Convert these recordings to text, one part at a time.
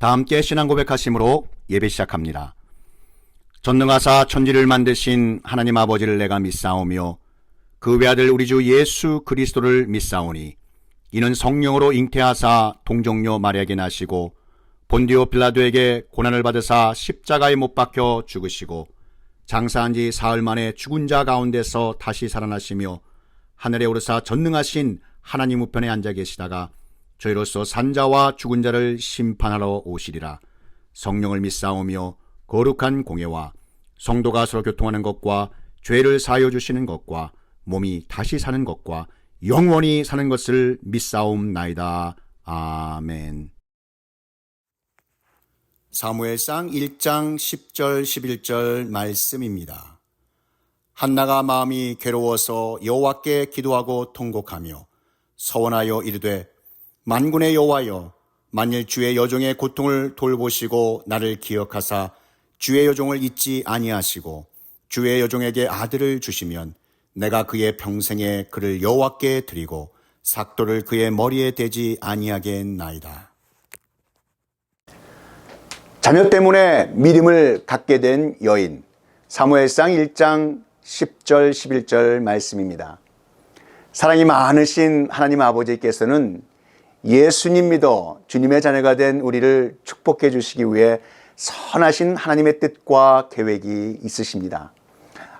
다 함께 신앙 고백하심으로 예배 시작합니다. 전능하사 천지를 만드신 하나님 아버지를 내가 믿사오며 그 외아들 우리 주 예수 그리스도를 믿사오니 이는 성령으로 잉태하사 동정녀 마리아에게 나시고 본디오 빌라도에게 고난을 받으사 십자가에 못 박혀 죽으시고 장사한 지 사흘 만에 죽은 자 가운데서 다시 살아나시며 하늘에 오르사 전능하신 하나님 우편에 앉아 계시다가 저희로서 산자와 죽은 자를 심판하러 오시리라. 성령을 믿사오며 거룩한 공예와 성도가 서로 교통하는 것과 죄를 사하여 주시는 것과 몸이 다시 사는 것과 영원히 사는 것을 믿사옵나이다. 아멘. 사무엘상 1장 10절 11절 말씀입니다. 한나가 마음이 괴로워서 여호와께 기도하고 통곡하며 서원하여 이르되 만군의 여호와여, 만일 주의 여종의 고통을 돌보시고 나를 기억하사 주의 여종을 잊지 아니하시고 주의 여종에게 아들을 주시면 내가 그의 평생에 그를 여호와께 드리고 삭도를 그의 머리에 대지 아니하겠나이다. 자녀 때문에 믿음을 갖게 된 여인, 사무엘상 1장 10절 11절 말씀입니다. 사랑이 많으신 하나님 아버지께서는 예수님 믿어 주님의 자녀가 된 우리를 축복해 주시기 위해 선하신 하나님의 뜻과 계획이 있으십니다.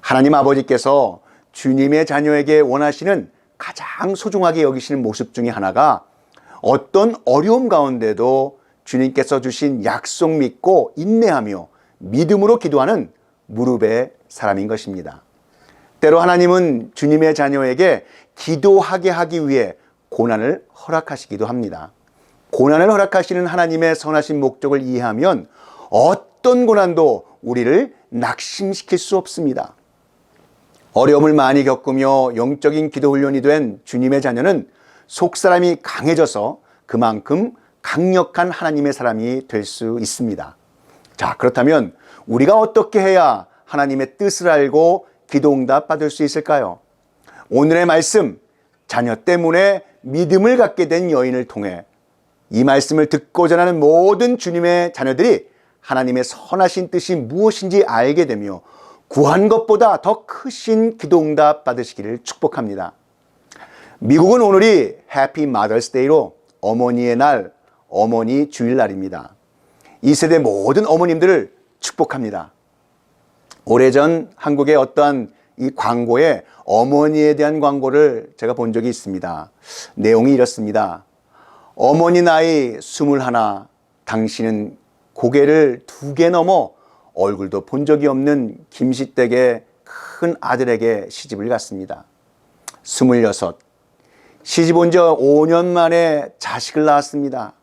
하나님 아버지께서 주님의 자녀에게 원하시는 가장 소중하게 여기시는 모습 중에 하나가 어떤 어려움 가운데도 주님께서 주신 약속 믿고 인내하며 믿음으로 기도하는 무릎의 사람인 것입니다. 때로 하나님은 주님의 자녀에게 기도하게 하기 위해 고난을 허락하시기도 합니다. 고난을 허락하시는 하나님의 선하신 목적을 이해하면 어떤 고난도 우리를 낙심시킬 수 없습니다. 어려움을 많이 겪으며 영적인 기도 훈련이 된 주님의 자녀는 속사람이 강해져서 그만큼 강력한 하나님의 사람이 될 수 있습니다. 자, 그렇다면 우리가 어떻게 해야 하나님의 뜻을 알고 기도응답 받을 수 있을까요? 오늘의 말씀, 자녀 때문에 믿음을 갖게 된 여인을 통해 이 말씀을 듣고 전하는 모든 주님의 자녀들이 하나님의 선하신 뜻이 무엇인지 알게 되며 구한 것보다 더 크신 기도응답 받으시기를 축복합니다. 미국은 오늘이 해피 마더스 데이로 어머니의 날, 어머니 주일날입니다. 이 세대 모든 어머님들을 축복합니다. 오래전 한국의 어떠한 이 광고에 어머니에 대한 광고를 제가 본 적이 있습니다. 내용이 이렇습니다. 어머니 나이 21, 당신은 고개를 2개 넘어 얼굴도 본 적이 없는 김시댁의 큰 아들에게 시집을 갔습니다. 26, 시집 온 지 5년 만에 자식을 낳았습니다.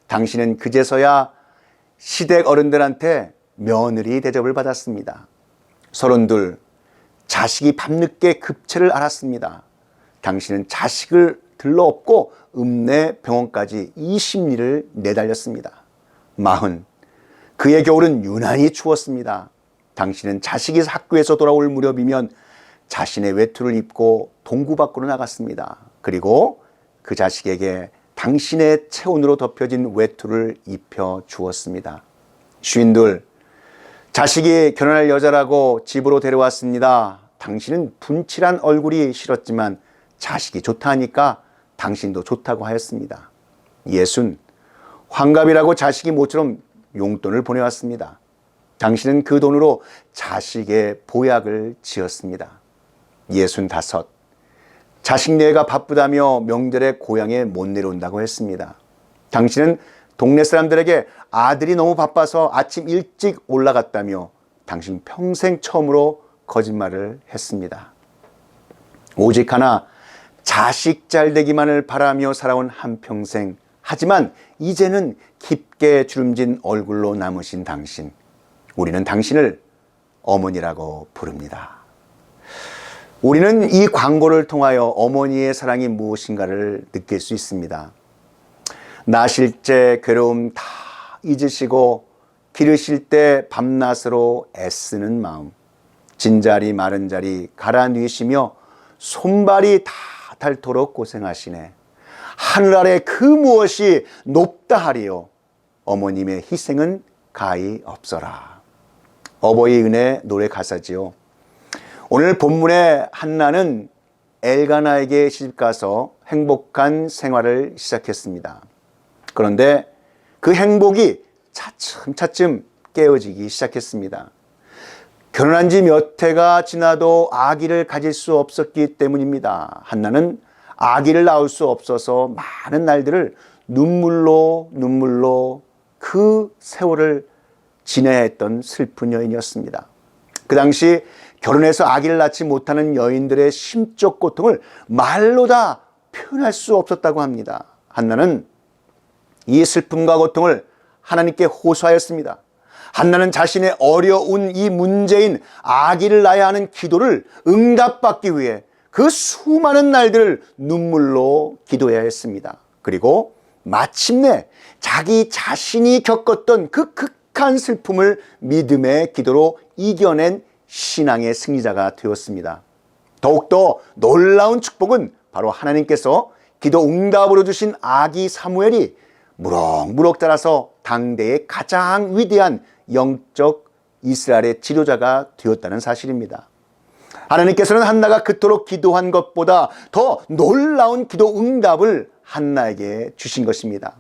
당신은 그제서야 시댁 어른들한테 며느리 대접을 받았습니다. 32, 자식이 밤늦게 급체를 앓았습니다. 당신은 자식을 들러업고 읍내 병원까지 20리를 내달렸습니다. 40, 그의 겨울은 유난히 추웠습니다. 당신은 자식이 학교에서 돌아올 무렵이면 자신의 외투를 입고 동구 밖으로 나갔습니다. 그리고 그 자식에게 당신의 체온으로 덮여진 외투를 입혀 주었습니다. 52, 자식이 결혼할 여자라고 집으로 데려왔습니다. 당신은 분칠한 얼굴이 싫었지만 자식이 좋다 하니까 당신도 좋다고 하였습니다. 60, 환갑이라고 자식이 모처럼 용돈을 보내왔습니다. 당신은 그 돈으로 자식의 보약을 지었습니다. 65, 자식 내가 바쁘다며 명절에 고향에 못 내려온다고 했습니다. 당신은 동네 사람들에게 아들이 너무 바빠서 아침 일찍 올라갔다며 당신 평생 처음으로 거짓말을 했습니다. 오직 하나, 자식 잘 되기만을 바라며 살아온 한평생, 하지만 이제는 깊게 주름진 얼굴로 남으신 당신, 우리는 당신을 어머니라고 부릅니다. 우리는 이 광고를 통하여 어머니의 사랑이 무엇인가를 느낄 수 있습니다. 나실 때 괴로움 다 잊으시고 기르실 때 밤낮으로 애쓰는 마음, 진자리 마른 자리 갈아 누이시며 손발이 다 닳도록 고생하시네. 하늘 아래 그 무엇이 높다 하리요. 어머님의 희생은 가히 없어라. 어버이 은혜 노래 가사지요. 오늘 본문의 한나는 엘가나에게 시집가서 행복한 생활을 시작했습니다. 그런데 그 행복이 차츰차츰 깨어지기 시작했습니다. 결혼한 지 몇 해가 지나도 아기를 가질 수 없었기 때문입니다. 한나는 아기를 낳을 수 없어서 많은 날들을 눈물로 그 세월을 지내야 했던 슬픈 여인이었습니다. 그 당시 결혼해서 아기를 낳지 못하는 여인들의 심적 고통을 말로 다 표현할 수 없었다고 합니다. 한나는 이 슬픔과 고통을 하나님께 호소하였습니다. 한나는 자신의 어려운 이 문제인 아기를 낳아야 하는 기도를 응답받기 위해 그 수많은 날들을 눈물로 기도해야 했습니다. 그리고 마침내 자기 자신이 겪었던 그 극한 슬픔을 믿음의 기도로 이겨낸 신앙의 승리자가 되었습니다. 더욱더 놀라운 축복은 바로 하나님께서 기도 응답으로 주신 아기 사무엘이 무럭무럭 자라서 당대의 가장 위대한 영적 이스라엘의 지도자가 되었다는 사실입니다. 하나님께서는 한나가 그토록 기도한 것보다 더 놀라운 기도 응답을 한나에게 주신 것입니다.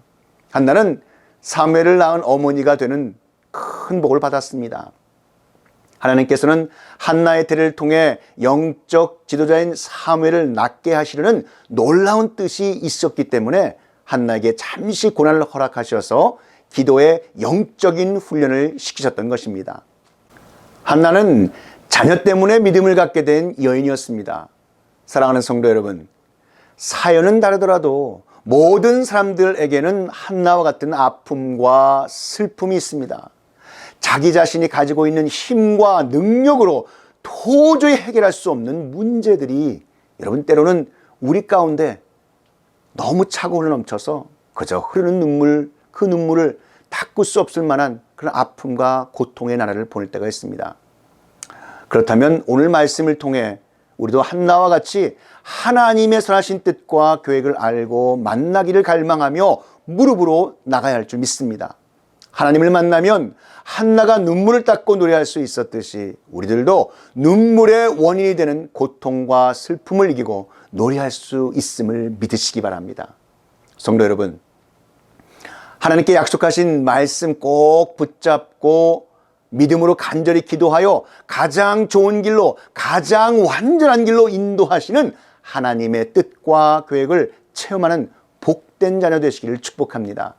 한나는 사무엘을 낳은 어머니가 되는 큰 복을 받았습니다. 하나님께서는 한나의 태를 통해 영적 지도자인 사무엘을 낳게 하시려는 놀라운 뜻이 있었기 때문에 한나에게 잠시 고난을 허락하셔서 기도의 영적인 훈련을 시키셨던 것입니다. 한나는 자녀 때문에 믿음을 갖게 된 여인이었습니다. 사랑하는 성도 여러분, 사연은 다르더라도 모든 사람들에게는 한나와 같은 아픔과 슬픔이 있습니다. 자기 자신이 가지고 있는 힘과 능력으로 도저히 해결할 수 없는 문제들이 여러분 때로는 우리 가운데 너무 차고 흘러넘쳐서 그저 흐르는 눈물, 그 눈물을 닦을 수 없을 만한 그런 아픔과 고통의 나라를 보낼 때가 있습니다. 그렇다면 오늘 말씀을 통해 우리도 한나와 같이 하나님의 선하신 뜻과 계획을 알고 만나기를 갈망하며 무릎으로 나가야 할 줄 믿습니다. 하나님을 만나면 한나가 눈물을 닦고 노래할 수 있었듯이 우리들도 눈물의 원인이 되는 고통과 슬픔을 이기고 노래할 수 있음을 믿으시기 바랍니다. 성도 여러분, 하나님께 약속하신 말씀 꼭 붙잡고 믿음으로 간절히 기도하여 가장 좋은 길로, 가장 완전한 길로 인도하시는 하나님의 뜻과 계획을 체험하는 복된 자녀 되시기를 축복합니다.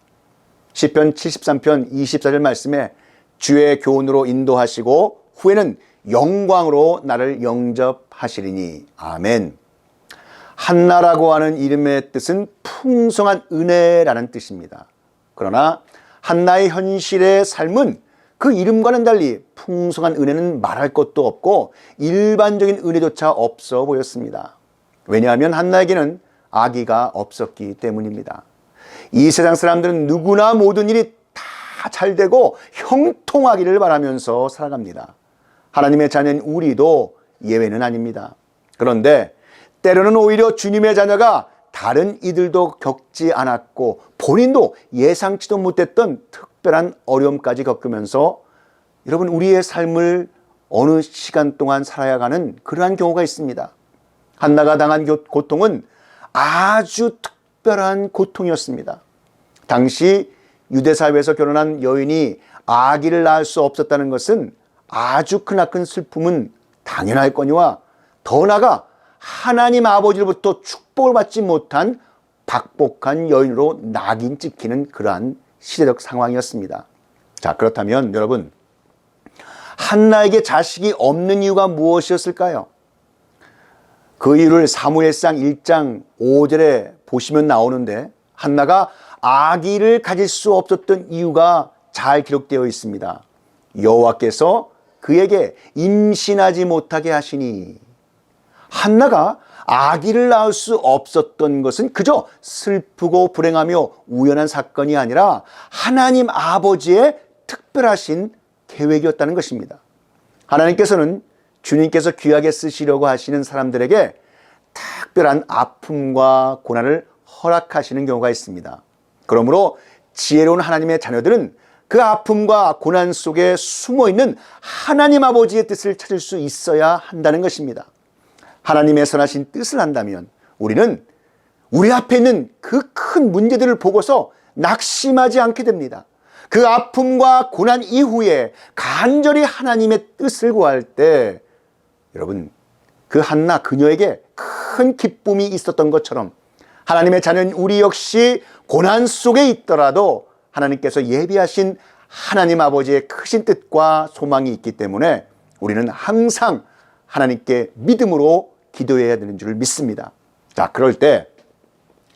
시편 73편 24절 말씀에 주의 교훈으로 인도하시고 후에는 영광으로 나를 영접하시리니 아멘. 한나라고 하는 이름의 뜻은 풍성한 은혜라는 뜻입니다. 그러나 한나의 현실의 삶은 그 이름과는 달리 풍성한 은혜는 말할 것도 없고 일반적인 은혜조차 없어 보였습니다. 왜냐하면 한나에게는 아기가 없었기 때문입니다. 이 세상 사람들은 누구나 모든 일이 다 잘 되고 형통하기를 바라면서 살아갑니다. 하나님의 자녀인 우리도 예외는 아닙니다. 그런데 때로는 오히려 주님의 자녀가 다른 이들도 겪지 않았고 본인도 예상치도 못했던 특별한 어려움까지 겪으면서 여러분 우리의 삶을 어느 시간 동안 살아야 하는 그러한 경우가 있습니다. 한나가 당한 고통은 아주 특별한 고통이었습니다. 당시 유대사회에서 결혼한 여인이 아기를 낳을 수 없었다는 것은 아주 크나큰 슬픔은 당연할거니와 더 나아가 하나님 아버지로부터 축복을 받지 못한 박복한 여인으로 낙인 찍히는 그러한 시대적 상황이었습니다. 자, 그렇다면 여러분, 한나에게 자식이 없는 이유가 무엇이었을까요? 그 이유를 사무엘상 1장 5절에 보시면 나오는데 한나가 아기를 가질 수 없었던 이유가 잘 기록되어 있습니다. 여호와께서 그에게 임신하지 못하게 하시니. 한나가 아기를 낳을 수 없었던 것은 그저 슬프고 불행하며 우연한 사건이 아니라 하나님 아버지의 특별하신 계획이었다는 것입니다. 하나님께서는 주님께서 귀하게 쓰시려고 하시는 사람들에게 특별한 아픔과 고난을 허락하시는 경우가 있습니다. 그러므로 지혜로운 하나님의 자녀들은 그 아픔과 고난 속에 숨어있는 하나님 아버지의 뜻을 찾을 수 있어야 한다는 것입니다. 하나님의 선하신 뜻을 안다면 우리는 우리 앞에 있는 그 큰 문제들을 보고서 낙심하지 않게 됩니다. 그 아픔과 고난 이후에 간절히 하나님의 뜻을 구할 때 여러분, 그 한나 그녀에게 큰 기쁨이 있었던 것처럼 하나님의 자녀인 우리 역시 고난 속에 있더라도 하나님께서 예비하신 하나님 아버지의 크신 뜻과 소망이 있기 때문에 우리는 항상 하나님께 믿음으로 기도해야 되는 줄 믿습니다. 자, 그럴 때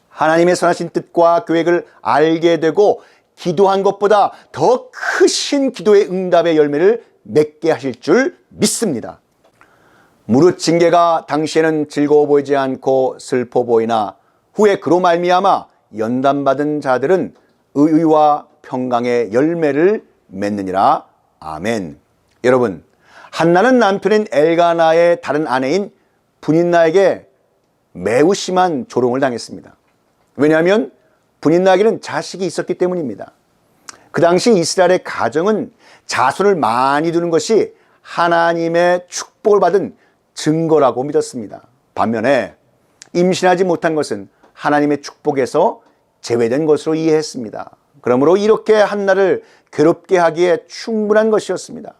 하나님의 선하신 뜻과 계획을 알게 되고 기도한 것보다 더 크신 기도의 응답의 열매를 맺게 하실 줄 믿습니다. 무릇 징계가 당시에는 즐거워 보이지 않고 슬퍼 보이나 후에 그로 말미암아 연단받은 자들은 의와 평강의 열매를 맺느니라. 아멘. 여러분, 한나는 남편인 엘가나의 다른 아내인 분인나에게 매우 심한 조롱을 당했습니다. 왜냐하면 분인나에게는 자식이 있었기 때문입니다. 그 당시 이스라엘의 가정은 자손을 많이 두는 것이 하나님의 축복을 받은 증거라고 믿었습니다. 반면에 임신하지 못한 것은 하나님의 축복에서 제외된 것으로 이해했습니다. 그러므로 이렇게 한나를 괴롭게 하기에 충분한 것이었습니다.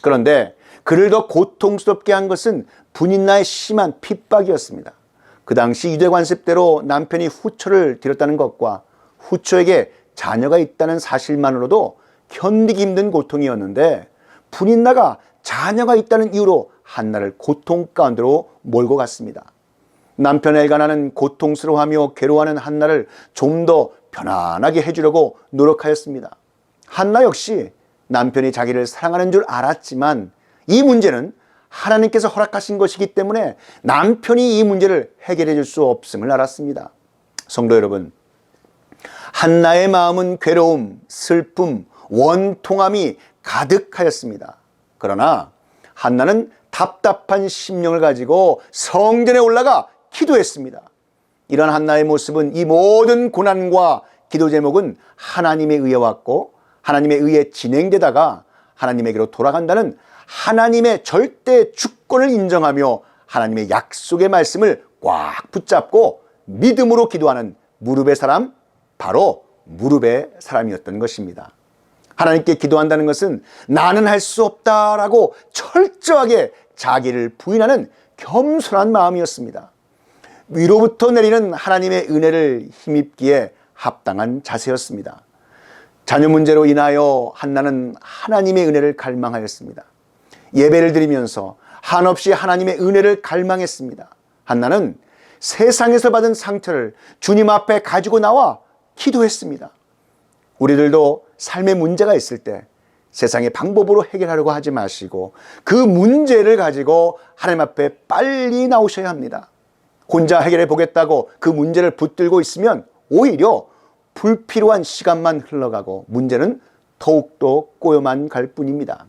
그런데 그를 더 고통스럽게 한 것은 분인나의 심한 핍박이었습니다. 그 당시 유대 관습대로 남편이 후처를 드렸다는 것과 후처에게 자녀가 있다는 사실만으로도 견디기 힘든 고통이었는데 분인나가 자녀가 있다는 이유로 한나를 고통 가운데로 몰고 갔습니다. 남편 엘가나는 고통스러워하며 괴로워하는 한나를 좀 더 편안하게 해주려고 노력하였습니다. 한나 역시 남편이 자기를 사랑하는 줄 알았지만 이 문제는 하나님께서 허락하신 것이기 때문에 남편이 이 문제를 해결해 줄 수 없음을 알았습니다. 성도 여러분, 한나의 마음은 괴로움, 슬픔, 원통함이 가득하였습니다. 그러나 한나는 답답한 심령을 가지고 성전에 올라가 기도했습니다. 이런 한나의 모습은 이 모든 고난과 기도 제목은 하나님에 의해 왔고 하나님에 의해 진행되다가 하나님에게로 돌아간다는 하나님의 절대 주권을 인정하며 하나님의 약속의 말씀을 꽉 붙잡고 믿음으로 기도하는 무릎의 사람, 바로 무릎의 사람이었던 것입니다. 하나님께 기도한다는 것은 나는 할 수 없다라고 철저하게 자기를 부인하는 겸손한 마음이었습니다. 위로부터 내리는 하나님의 은혜를 힘입기에 합당한 자세였습니다. 자녀 문제로 인하여 한나는 하나님의 은혜를 갈망하였습니다. 예배를 드리면서 한없이 하나님의 은혜를 갈망했습니다. 한나는 세상에서 받은 상처를 주님 앞에 가지고 나와 기도했습니다. 우리들도 삶의 문제가 있을 때 세상의 방법으로 해결하려고 하지 마시고 그 문제를 가지고 하나님 앞에 빨리 나오셔야 합니다. 혼자 해결해 보겠다고 그 문제를 붙들고 있으면 오히려 불필요한 시간만 흘러가고 문제는 더욱더 꼬여만 갈 뿐입니다.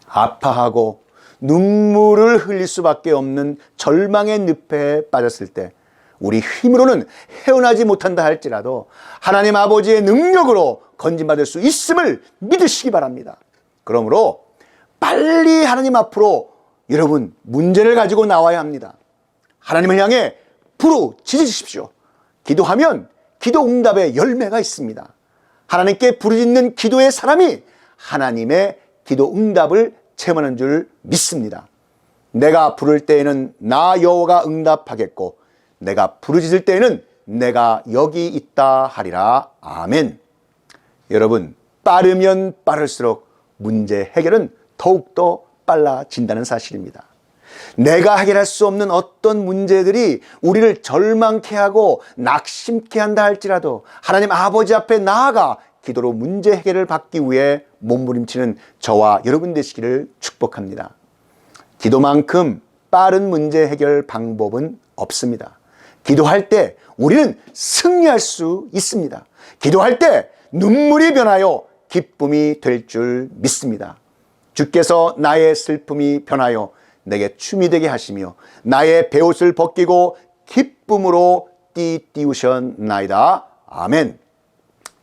아파하고 눈물을 흘릴 수밖에 없는 절망의 늪에 빠졌을 때 우리 힘으로는 헤어나지 못한다 할지라도 하나님 아버지의 능력으로 건진받을 수 있음을 믿으시기 바랍니다. 그러므로 빨리 하나님 앞으로 여러분 문제를 가지고 나와야 합니다. 하나님을 향해 부르짖으십시오. 기도하면 기도 응답의 열매가 있습니다. 하나님께 부르짖는 기도의 사람이 하나님의 기도 응답을 체험하는 줄 믿습니다. 내가 부를 때에는 나 여호와가 응답하겠고 내가 부르짖을 때에는 내가 여기 있다 하리라. 아멘. 여러분, 빠르면 빠를수록 문제 해결은 더욱더 빨라진다는 사실입니다. 내가 해결할 수 없는 어떤 문제들이 우리를 절망케 하고 낙심케 한다 할지라도 하나님 아버지 앞에 나아가 기도로 문제 해결을 받기 위해 몸부림치는 저와 여러분 되시기를 축복합니다. 기도만큼 빠른 문제 해결 방법은 없습니다. 기도할 때 우리는 승리할 수 있습니다. 기도할 때 눈물이 변하여 기쁨이 될 줄 믿습니다. 주께서 나의 슬픔이 변하여 내게 춤이 되게 하시며 나의 베옷을 벗기고 기쁨으로 띠띠우셨나이다. 아멘.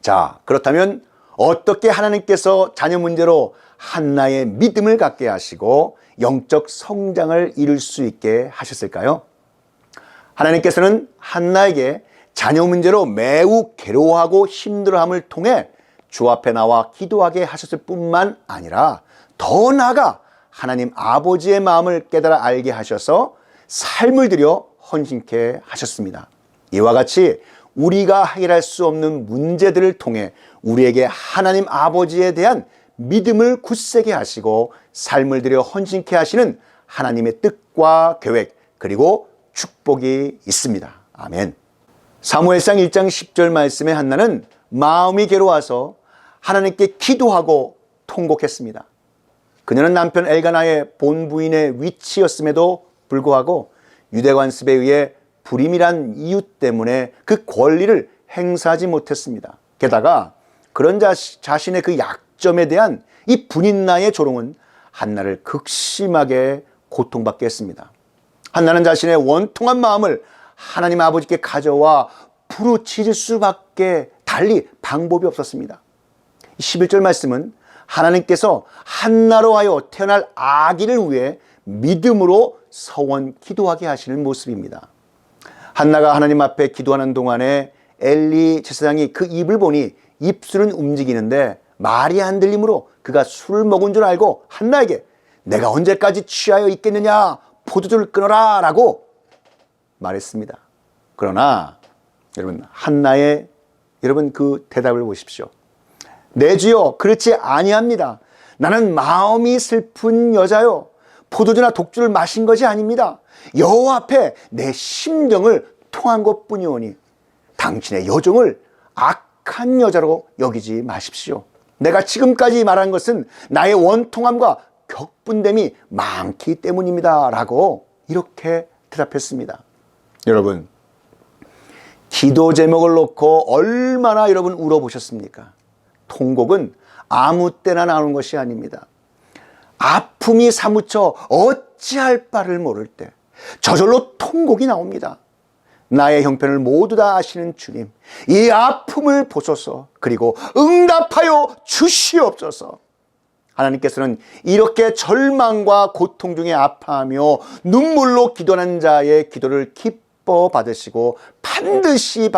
자, 그렇다면 어떻게 하나님께서 자녀 문제로 한나의 믿음을 갖게 하시고 영적 성장을 이룰 수 있게 하셨을까요? 하나님께서는 한나에게 자녀 문제로 매우 괴로워하고 힘들어함을 통해 주 앞에 나와 기도하게 하셨을 뿐만 아니라 더 나아가 하나님 아버지의 마음을 깨달아 알게 하셔서 삶을 들여 헌신케 하셨습니다. 이와 같이 우리가 해결할 수 없는 문제들을 통해 우리에게 하나님 아버지에 대한 믿음을 굳세게 하시고 삶을 들여 헌신케 하시는 하나님의 뜻과 계획 그리고 축복이 있습니다. 아멘. 사무엘상 1장 10절 말씀에 한나는 마음이 괴로워서 하나님께 기도하고 통곡했습니다. 그녀는 남편 엘가나의 본부인의 위치였음에도 불구하고 유대관습에 의해 불임이란 이유 때문에 그 권리를 행사하지 못했습니다. 게다가 그런 자신의 그 약점에 대한 이 분인나의 조롱은 한나를 극심하게 고통받게 했습니다. 한나는 자신의 원통한 마음을 하나님 아버지께 가져와 부르짖을 수밖에 달리 방법이 없었습니다. 11절 말씀은 하나님께서 한나로 하여 태어날 아기를 위해 믿음으로 서원 기도하게 하시는 모습입니다. 한나가 하나님 앞에 기도하는 동안에 엘리 제사장이 그 입을 보니 입술은 움직이는데 말이 안 들리므로 그가 술을 먹은 줄 알고 한나에게 내가 언제까지 취하여 있겠느냐 포도주를 끊어라 라고 말했습니다. 그러나 여러분 한나의 그 대답을 보십시오. 내 주여 그렇지 아니합니다. 나는 마음이 슬픈 여자요 포도주나 독주를 마신 것이 아닙니다. 여호와 앞에 내 심정을 통한 것뿐이오니 당신의 여종을 악한 여자로 여기지 마십시오. 내가 지금까지 말한 것은 나의 원통함과 격분됨이 많기 때문입니다 라고 이렇게 대답했습니다. 여러분 기도 제목을 놓고 얼마나 여러분 울어보셨습니까? 통곡은 아무 때나 나오는 것이 아닙니다. 아픔이 사무쳐 어찌할 바를 모를 때 저절로 통곡이 나옵니다. 나의 형편을 모두 다 아시는 주님, 이 아픔을 보소서. 그리고 응답하여 주시옵소서. 하나님께서는 이렇게 절망과 고통 중에 아파하며 눈물로 기도하는 자의 기도를 기뻐 받으시고 반드시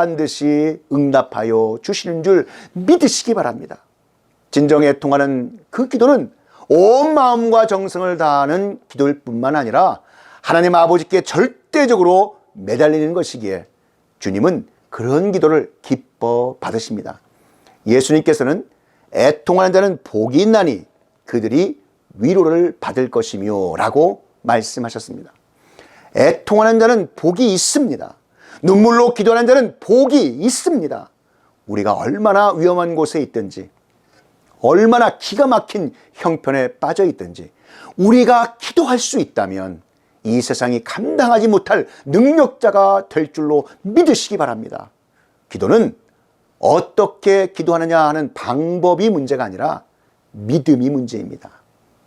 응답하여 주시는 줄 믿으시기 바랍니다. 진정 애통하는 그 기도는 온 마음과 정성을 다하는 기도일 뿐만 아니라 하나님 아버지께 절대적으로 매달리는 것이기에 주님은 그런 기도를 기뻐 받으십니다. 예수님께서는 애통하는 자는 복이 있나니 그들이 위로를 받을 것이며 라고 말씀하셨습니다. 애통하는 자는 복이 있습니다. 눈물로 기도하는 자는 복이 있습니다. 우리가 얼마나 위험한 곳에 있든지 얼마나 기가 막힌 형편에 빠져 있든지 우리가 기도할 수 있다면 이 세상이 감당하지 못할 능력자가 될 줄로 믿으시기 바랍니다. 기도는 어떻게 기도하느냐 하는 방법이 문제가 아니라 믿음이 문제입니다.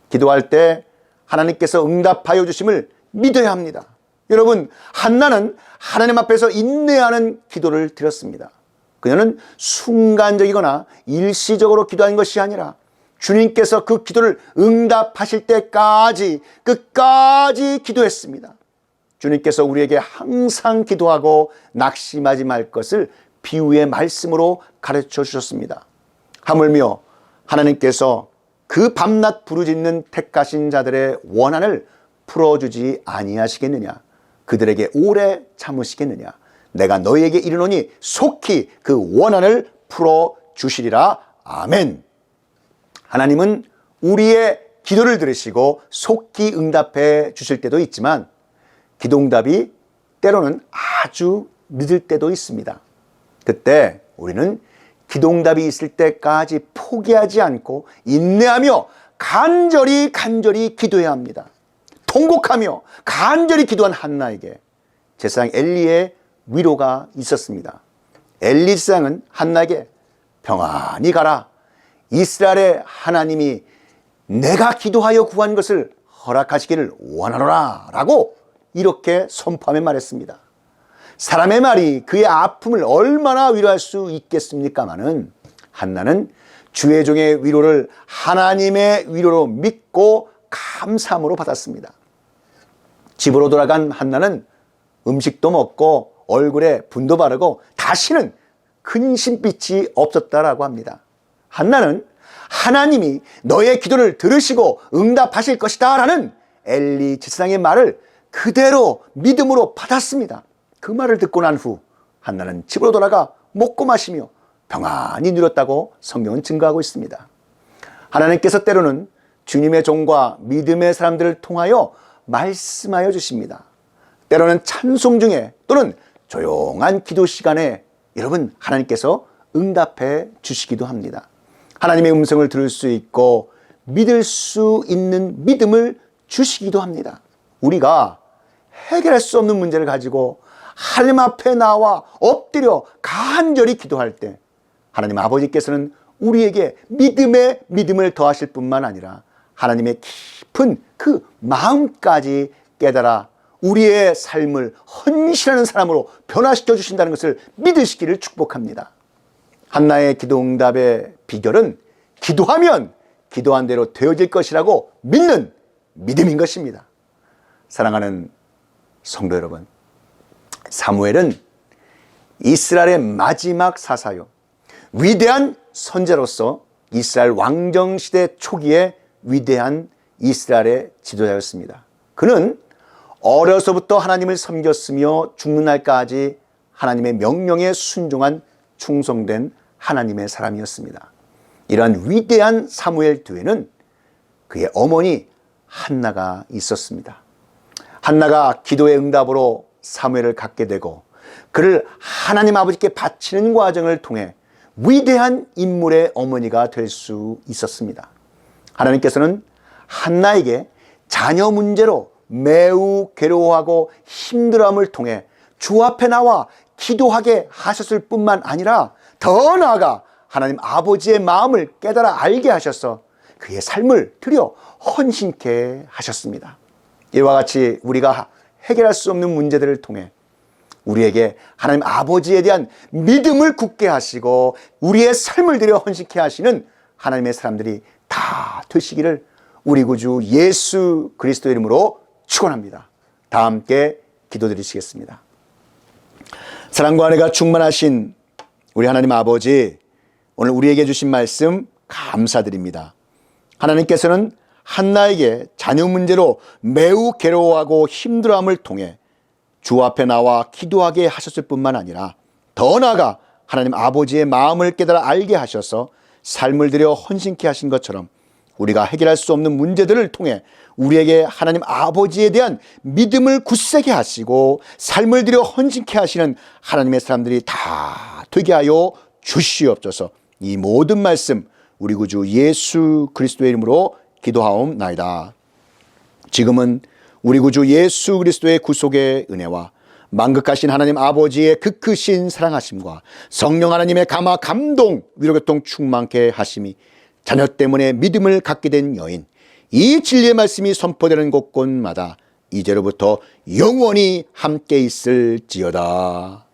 기도할 때 하나님께서 응답하여 주심을 믿어야 합니다. 여러분 한나는 하나님 앞에서 인내하는 기도를 드렸습니다. 그녀는 순간적이거나 일시적으로 기도한 것이 아니라 주님께서 그 기도를 응답하실 때까지 끝까지 기도했습니다. 주님께서 우리에게 항상 기도하고 낙심하지 말 것을 비유의 말씀으로 가르쳐 주셨습니다. 하물며 하나님께서 그 밤낮 부르짖는 택하신 자들의 원한을 풀어주지 아니하시겠느냐? 그들에게 오래 참으시겠느냐? 내가 너희에게 이르노니 속히 그 원한을 풀어주시리라. 아멘. 하나님은 우리의 기도를 들으시고 속히 응답해 주실 때도 있지만 기도응답이 때로는 아주 늦을 때도 있습니다. 그때 우리는 기도응답이 있을 때까지 포기하지 않고 인내하며 간절히 기도해야 합니다. 통곡하며 간절히 기도한 한나에게 제사장 엘리의 위로가 있었습니다. 엘리 제사장은 한나에게 평안히 가라. 이스라엘의 하나님이 내가 기도하여 구한 것을 허락하시기를 원하노라 라고 이렇게 선포하며 말했습니다. 사람의 말이 그의 아픔을 얼마나 위로할 수 있겠습니까마는 한나는 주의 종의 위로를 하나님의 위로로 믿고 감사함으로 받았습니다. 집으로 돌아간 한나는 음식도 먹고 얼굴에 분도 바르고 다시는 근심빛이 없었다라고 합니다. 한나는 하나님이 너의 기도를 들으시고 응답하실 것이다 라는 엘리 제사장의 말을 그대로 믿음으로 받았습니다. 그 말을 듣고 난 후 한나는 집으로 돌아가 먹고 마시며 평안히 누렸다고 성경은 증거하고 있습니다. 하나님께서 때로는 주님의 종과 믿음의 사람들을 통하여 말씀하여 주십니다. 때로는 찬송 중에 또는 조용한 기도 시간에 여러분 하나님께서 응답해 주시기도 합니다. 하나님의 음성을 들을 수 있고 믿을 수 있는 믿음을 주시기도 합니다. 우리가 해결할 수 없는 문제를 가지고 하나님 앞에 나와 엎드려 간절히 기도할 때 하나님 아버지께서는 우리에게 믿음에 믿음을 더하실 뿐만 아니라 하나님의 깊은 그 마음까지 깨달아 우리의 삶을 헌신하는 사람으로 변화시켜 주신다는 것을 믿으시기를 축복합니다. 한나의 기도 응답의 비결은 기도하면 기도한 대로 되어질 것이라고 믿는 믿음인 것입니다. 사랑하는 성도 여러분, 사무엘은 이스라엘의 마지막 사사요 위대한 선제로서 이스라엘 왕정시대 초기에 위대한 이스라엘의 지도자였습니다. 그는 어려서부터 하나님을 섬겼으며 죽는 날까지 하나님의 명령에 순종한 충성된 하나님의 사람이었습니다. 이러한 위대한 사무엘 뒤에는 그의 어머니 한나가 있었습니다. 한나가 기도의 응답으로 사무엘을 갖게 되고 그를 하나님 아버지께 바치는 과정을 통해 위대한 인물의 어머니가 될 수 있었습니다. 하나님께서는 한나에게 자녀 문제로 매우 괴로워하고 힘들어함을 통해 주 앞에 나와 기도하게 하셨을 뿐만 아니라 더 나아가 하나님 아버지의 마음을 깨달아 알게 하셔서 그의 삶을 드려 헌신케 하셨습니다. 이와 같이 우리가 해결할 수 없는 문제들을 통해 우리에게 하나님 아버지에 대한 믿음을 굳게 하시고 우리의 삶을 들여 헌신케 하시는 하나님의 사람들이 다 되시기를 우리 구주 예수 그리스도 이름으로 축원합니다. 다 함께 기도드리시겠습니다. 사랑과 은혜가 충만하신 우리 하나님 아버지, 오늘 우리에게 주신 말씀 감사드립니다. 하나님께서는 한나에게 자녀 문제로 매우 괴로워하고 힘들어함을 통해 주 앞에 나와 기도하게 하셨을 뿐만 아니라 더 나아가 하나님 아버지의 마음을 깨달아 알게 하셔서 삶을 들여 헌신케 하신 것처럼 우리가 해결할 수 없는 문제들을 통해 우리에게 하나님 아버지에 대한 믿음을 굳세게 하시고 삶을 들여 헌신케 하시는 하나님의 사람들이 다 되게 하여 주시옵소서. 이 모든 말씀 우리 구주 예수 그리스도의 이름으로 기도하옵나이다. 지금은 우리 구주 예수 그리스도의 구속의 은혜와 만극하신 하나님 아버지의 그 크신 사랑하심과 성령 하나님의 감화 감동 위로교통 충만케 하심이 자녀 때문에 믿음을 갖게 된 여인, 이 진리의 말씀이 선포되는 곳곳마다 이제로부터 영원히 함께 있을지어다.